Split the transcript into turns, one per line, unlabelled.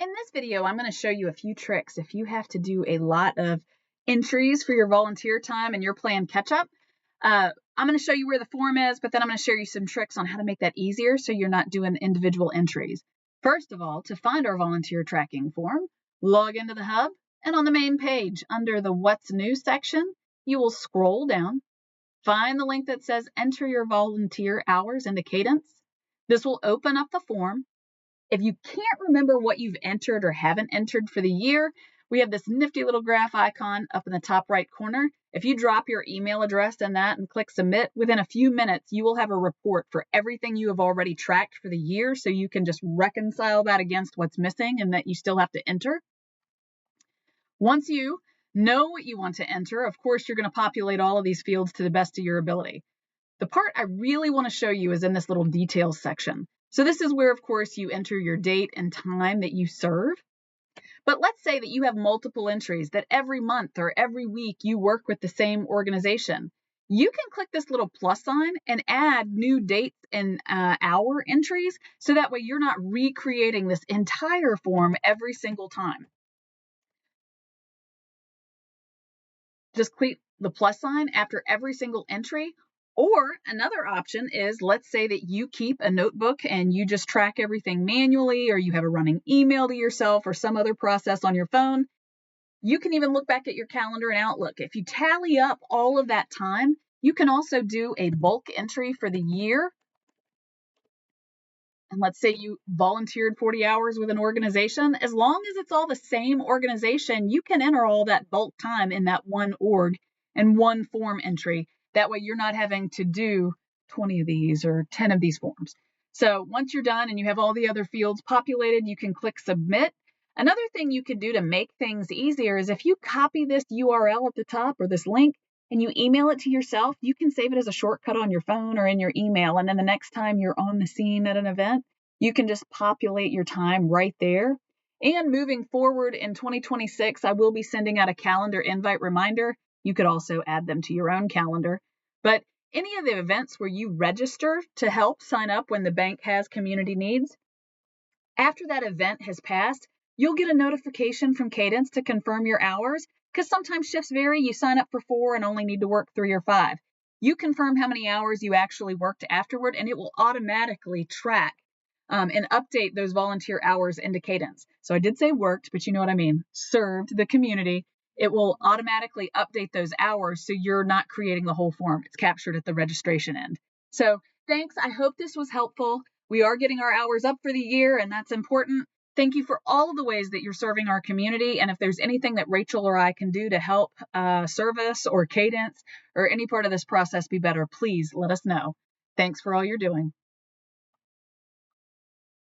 In this video, I'm going to show you a few tricks if you have to do a lot of entries for your volunteer time and you're playing catch up. I'm going to show you where the form is, but then I'm going to share you some tricks on how to make that easier so you're not doing individual entries. First of all, to find our volunteer tracking form, log into the hub, and on the main page under the What's New section, you will scroll down, find the link that says Enter Your Volunteer Hours into Kadince. This will open up the form. If you can't remember what you've entered or haven't entered for the year, we have this nifty little graph icon up in the top right corner. If you drop your email address in that and click submit, within a few minutes, you will have a report for everything you have already tracked for the year, so you can just reconcile that against what's missing and that you still have to enter. Once you know what you want to enter, of course, you're going to populate all of these fields to the best of your ability. The part I really want to show you is in this little details section. So this is where, of course, you enter your date and time that you serve. But let's say that you have multiple entries, that every month or every week you work with the same organization. You can click this little plus sign and add new dates and hour entries, so that way you're not recreating this entire form every single time. Just click the plus sign after every single entry. Or another option is, let's say that you keep a notebook and you just track everything manually, or you have a running email to yourself or some other process on your phone. You can even look back at your calendar and Outlook. If you tally up all of that time, you can also do a bulk entry for the year. And let's say you volunteered 40 hours with an organization. As long as it's all the same organization, you can enter all that bulk time in that one org and one form entry. That way you're not having to do 20 of these or 10 of these forms. So once you're done and you have all the other fields populated, you can click submit. Another thing you could do to make things easier is if you copy this URL at the top or this link and you email it to yourself, you can save it as a shortcut on your phone or in your email. And then the next time you're on the scene at an event, you can just populate your time right there. And moving forward in 2026, I will be sending out a calendar invite reminder. You could also add them to your own calendar. But any of the events where you register to help sign up when the bank has community needs, after that event has passed, you'll get a notification from Kadince to confirm your hours, because sometimes shifts vary. You sign up for 4 and only need to work 3 or 5. You confirm how many hours you actually worked afterward, and it will automatically track and update those volunteer hours into Kadince. So I did say worked, but you know what I mean. Served the community. It will automatically update those hours so you're not creating the whole form. It's captured at the registration end. So thanks. I hope this was helpful. We are getting our hours up for the year, and that's important. Thank you for all of the ways that you're serving our community. And if there's anything that Rachel or I can do to help service or Kadince or any part of this process be better, please let us know. Thanks for all you're doing.